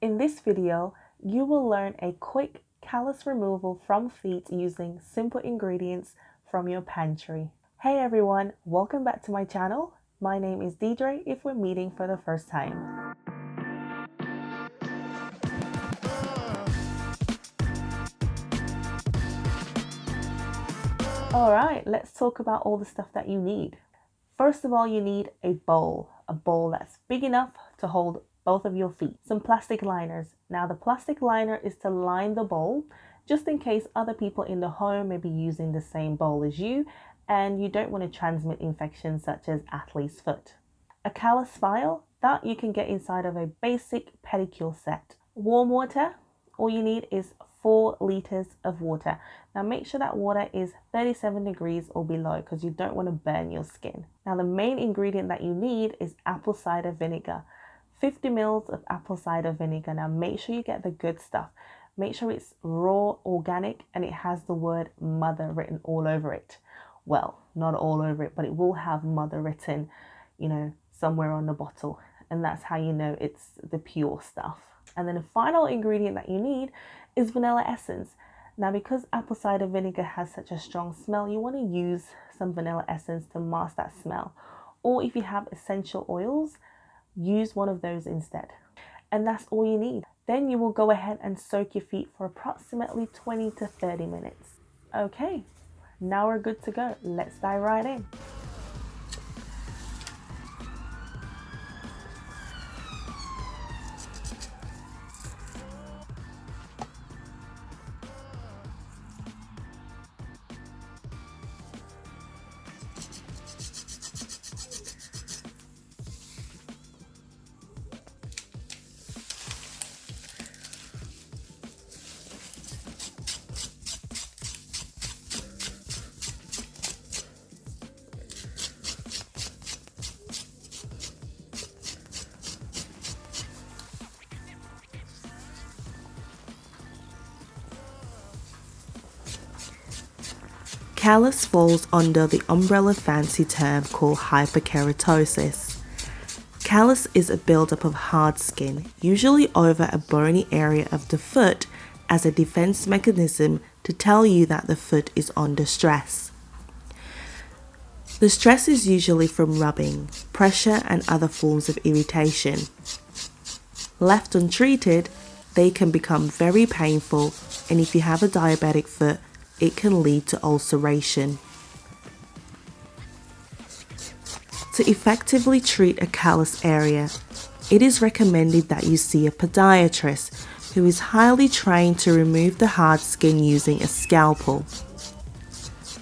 In this video, you will learn a quick callus removal from feet using simple ingredients from your pantry. Hey everyone, welcome back to my channel. My name is Deidré if we're meeting for the first time. Alright, let's talk about all the stuff that you need. First of all, you need a bowl that's big enough to hold both of your feet. Some plastic liners. Now the plastic liner is to line the bowl just in case other people in the home may be using the same bowl as you and you don't want to transmit infections such as athlete's foot. A callus file that you can get inside of a basic pedicure set. Warm water. All you need is 4 liters of water. Now make sure that water is 37 degrees or below because you don't want to burn your skin. Now the main ingredient that you need is apple cider vinegar. 50 mils of apple cider vinegar. Now make sure you get the good stuff. Make sure it's raw, organic, and it has the word mother written all over it. Well, not all over it, but it will have mother written, somewhere on the bottle. And that's how you know it's the pure stuff. And then the final ingredient that you need is vanilla essence. Now, because apple cider vinegar has such a strong smell, you want to use some vanilla essence to mask that smell. Or if you have essential oils, use one of those instead. And that's all you need. Then you will go ahead and soak your feet for approximately 20 to 30 minutes. Okay, now we're good to go. Let's dive right in. Callus falls under the umbrella fancy term called hyperkeratosis. Callus is a buildup of hard skin, usually over a bony area of the foot, as a defense mechanism to tell you that the foot is under stress. The stress is usually from rubbing, pressure, and other forms of irritation. Left untreated, they can become very painful, and if you have a diabetic foot, it can lead to ulceration. To effectively treat a callus area, it is recommended that you see a podiatrist who is highly trained to remove the hard skin using a scalpel.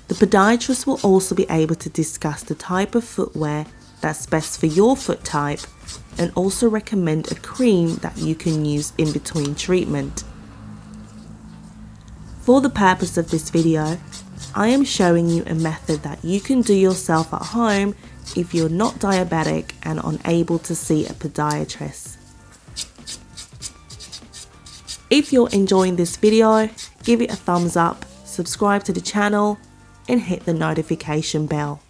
The podiatrist will also be able to discuss the type of footwear that's best for your foot type and also recommend a cream that you can use in between treatment. For the purpose of this video, I am showing you a method that you can do yourself at home if you're not diabetic and unable to see a podiatrist. If you're enjoying this video, give it a thumbs up, subscribe to the channel, and hit the notification bell.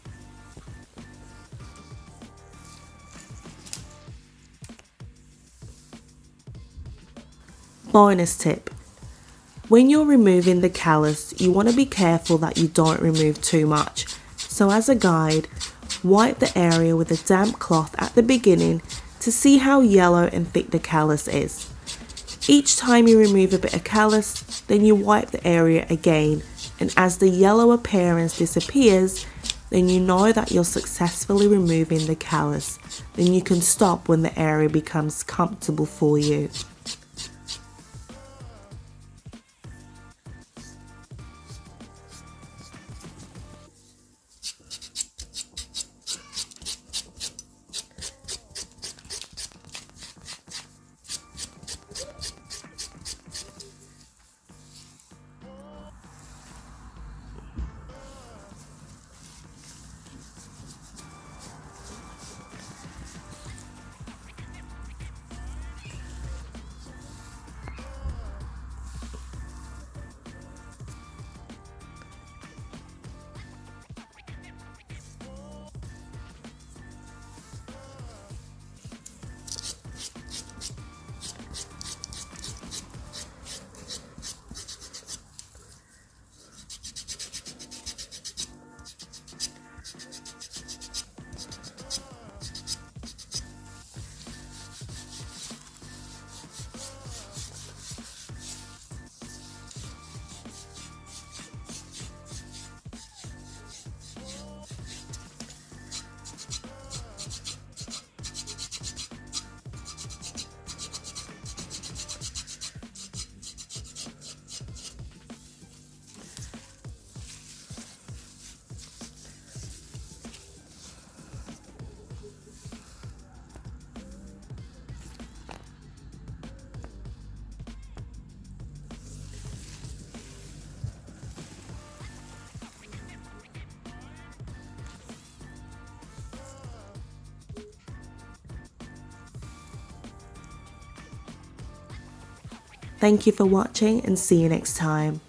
Bonus tip. When you're removing the callus, you want to be careful that you don't remove too much. So as a guide, wipe the area with a damp cloth at the beginning to see how yellow and thick the callus is. Each time you remove a bit of callus, then you wipe the area again, and as the yellow appearance disappears, then you know that you're successfully removing the callus. Then you can stop when the area becomes comfortable for you. Thank you for watching and see you next time.